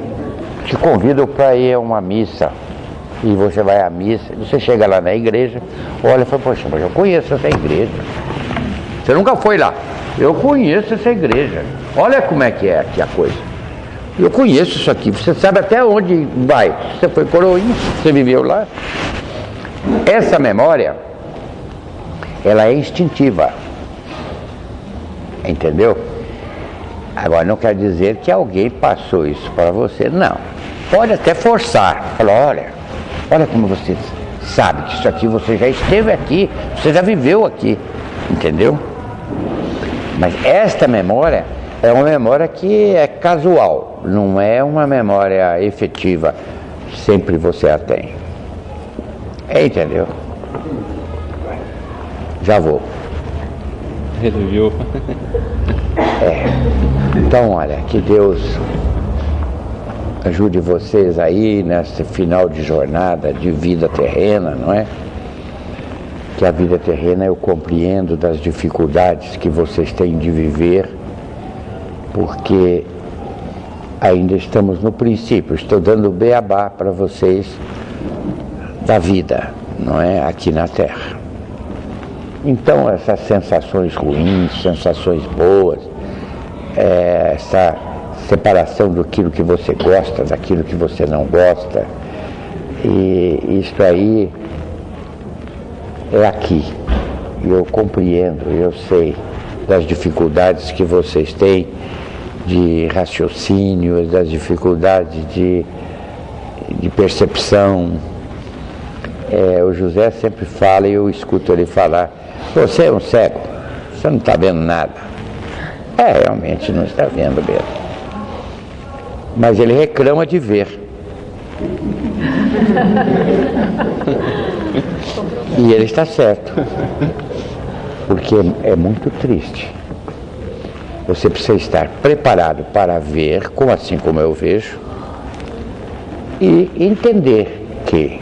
te convido para ir a uma missa. E você vai à missa, você chega lá na igreja, olha e fala, poxa, mas eu conheço essa igreja. Você nunca foi lá. Eu conheço essa igreja. Olha como é que é aqui a coisa. Eu conheço isso aqui. Você sabe até onde vai. Você foi coroinha, você viveu lá. Essa memória, ela é instintiva. Entendeu? Agora não quer dizer que alguém passou isso para você, não. Pode até forçar. Falar, olha como você sabe que isso aqui, você já esteve aqui, você já viveu aqui, entendeu? Mas esta memória é uma memória que é casual, não é uma memória efetiva, sempre você a tem. Entendeu? Já vou. Ele viu. Então, olha, que Deus ajude vocês aí nesse final de jornada de vida terrena, não é? Que a vida terrena eu compreendo das dificuldades que vocês têm de viver, porque ainda estamos no princípio. Estou dando beabá para vocês da vida, não é? Aqui na Terra. Então essas sensações ruins, sensações boas, essa separação daquilo que você gosta, daquilo que você não gosta, e isso aí é aqui. Eu compreendo, eu sei das dificuldades que vocês têm de raciocínio, das dificuldades de percepção. O José sempre fala, e eu escuto ele falar, você é um cego, você não está vendo nada. Realmente não está vendo mesmo. Mas ele reclama de ver. E ele está certo. Porque é muito triste. Você precisa estar preparado para ver, assim como eu vejo, e entender que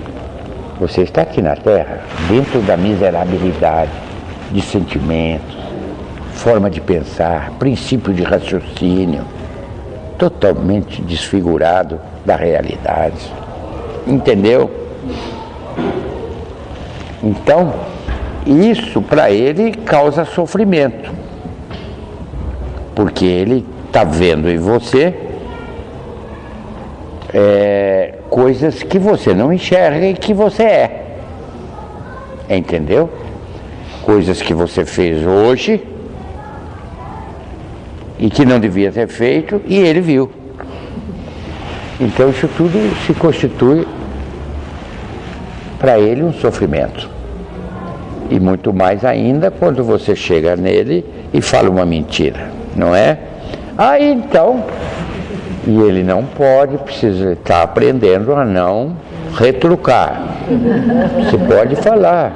você está aqui na Terra dentro da miserabilidade de sentimentos, forma de pensar, princípio de raciocínio, totalmente desfigurado da realidade. Entendeu? Então, isso para ele causa sofrimento. Porque ele está vendo em você coisas que você não enxerga e que você é. Entendeu? Coisas que você fez hoje e que não devia ter feito e ele viu. Então isso tudo se constitui para ele um sofrimento. E muito mais ainda quando você chega nele e fala uma mentira, não é? Aí então, e ele não pode, precisa estar aprendendo a não retrucar. Você pode falar,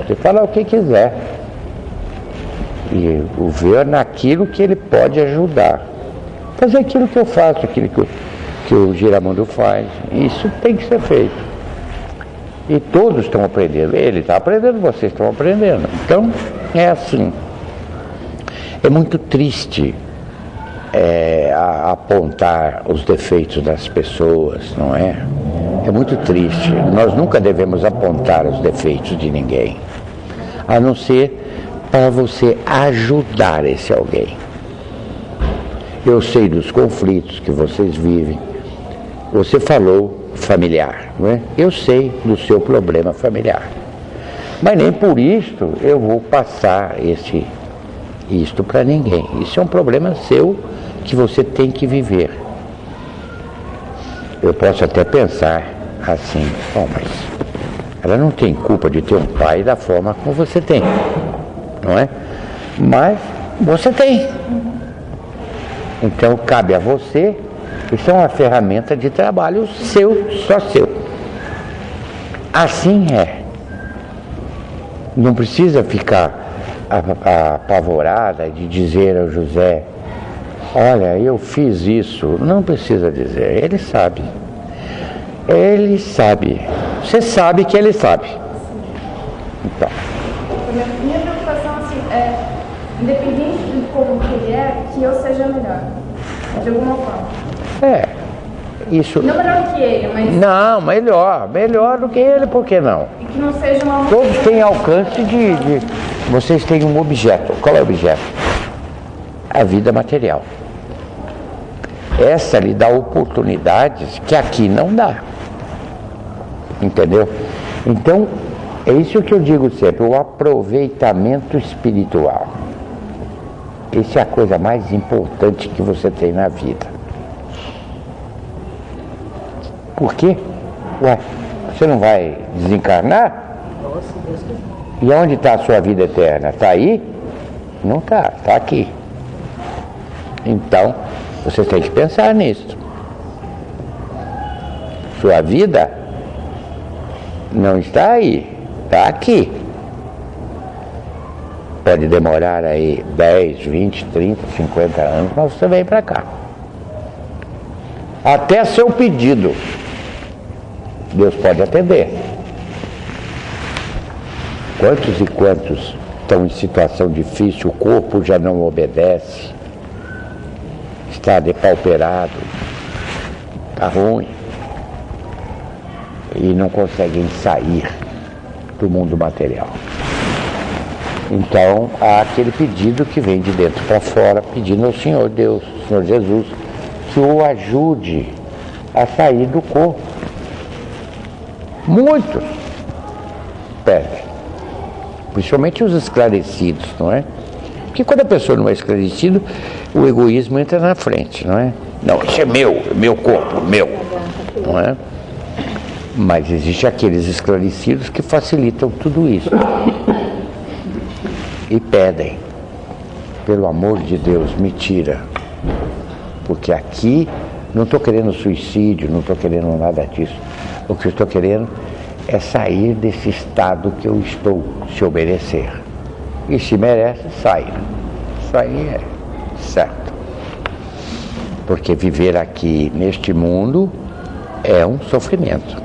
você fala o que quiser. E o ver naquilo que ele pode ajudar. Fazer aquilo que eu faço, aquilo que o Giramundo faz. Isso tem que ser feito. E todos estão aprendendo. Ele está aprendendo, vocês estão aprendendo. Então, é assim. É muito triste apontar os defeitos das pessoas, não é? É muito triste. Nós nunca devemos apontar os defeitos de ninguém, a não ser para você ajudar esse alguém. Eu sei dos conflitos que vocês vivem. Você falou familiar, não é? Eu sei do seu problema familiar. Mas nem por isto eu vou passar isto para ninguém. Isso é um problema seu que você tem que viver. Eu posso até pensar assim, mas ela não tem culpa de ter um pai da forma como você tem, não é? Mas você tem. Então cabe a você, isso é uma ferramenta de trabalho seu, só seu. Assim é. Não precisa ficar apavorada de dizer ao José, olha, eu fiz isso. Não precisa dizer, ele sabe. Ele sabe. Você sabe que ele sabe. Então. Minha preocupação assim, independente de como que ele é, que eu seja melhor. De alguma forma. Isso. Não melhor que ele, mas... Não, melhor do que ele, por que não? E que não seja uma... Todos têm alcance de... Vocês têm um objeto. Qual é o objeto? A vida material. Essa lhe dá oportunidades que aqui não dá. Entendeu? Então, é isso que eu digo sempre, o aproveitamento espiritual. Essa é a coisa mais importante que você tem na vida. Por quê? Ué, você não vai desencarnar? E onde está a sua vida eterna? Está aí? Não está, está aqui. Então, você tem que pensar nisso. Sua vida não está aí, está aqui. Pode demorar aí 10, 20, 30, 50 anos, mas você vem para cá. Até seu pedido, Deus pode atender. Quantos e quantos estão em situação difícil, o corpo já não obedece, está depauperado, está ruim, e não conseguem sair do mundo material. Então, há aquele pedido que vem de dentro para fora, pedindo ao Senhor Deus, Senhor Jesus, que o ajude a sair do corpo. Muitos pedem, principalmente os esclarecidos, não é? Porque quando a pessoa não é esclarecida, o egoísmo entra na frente, não é? Não, isso é meu corpo, meu, não é? Mas existem aqueles esclarecidos que facilitam tudo isso. E pedem, pelo amor de Deus, me tira. Porque aqui não estou querendo suicídio, não estou querendo nada disso. O que eu estou querendo é sair desse estado que eu estou, se obedecer. E se merece, sair. Isso aí é certo. Porque viver aqui neste mundo é um sofrimento.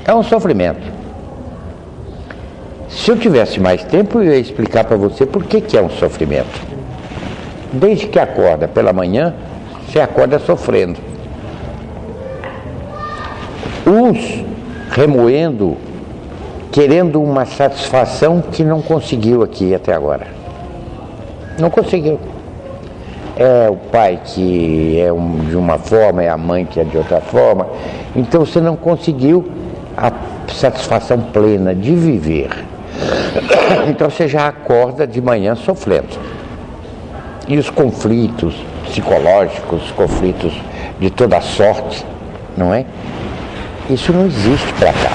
É um sofrimento. Se eu tivesse mais tempo, eu ia explicar para você por que é um sofrimento. Desde que acorda pela manhã, você acorda sofrendo. Uns remoendo, querendo uma satisfação que não conseguiu aqui até agora. Não conseguiu. é o pai que é de uma forma, é a mãe que é de outra forma. Então você não conseguiu a satisfação plena de viver. Então você já acorda de manhã sofrendo. E os conflitos psicológicos, conflitos de toda sorte, não é? Isso não existe para cá.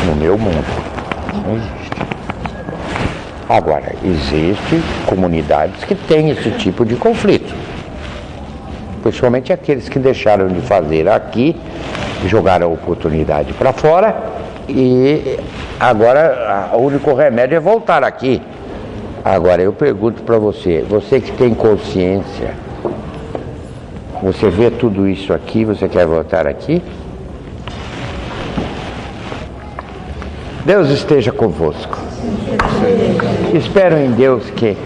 No meu mundo. Não existe. Agora, existem comunidades que têm esse tipo de conflito. Principalmente aqueles que deixaram de fazer aqui, jogaram a oportunidade para fora e agora o único remédio é voltar aqui. Agora eu pergunto para você, você que tem consciência, você vê tudo isso aqui, você quer voltar aqui? Deus esteja convosco. Espero em Deus que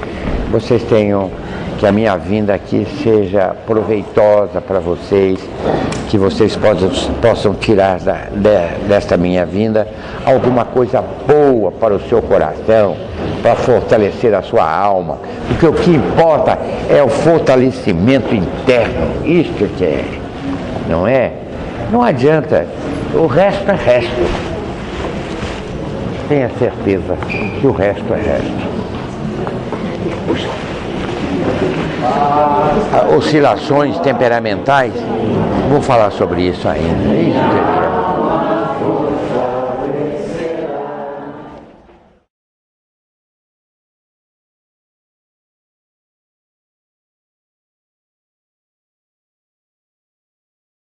vocês tenham, que a minha vinda aqui seja proveitosa para vocês, que vocês possam tirar desta minha vinda alguma coisa boa para o seu coração, para fortalecer a sua alma, porque o que importa é o fortalecimento interno, isto que é, não é? Não adianta, o resto é resto. Tenha certeza que o resto é resto. Oscilações temperamentais, vou falar sobre isso ainda.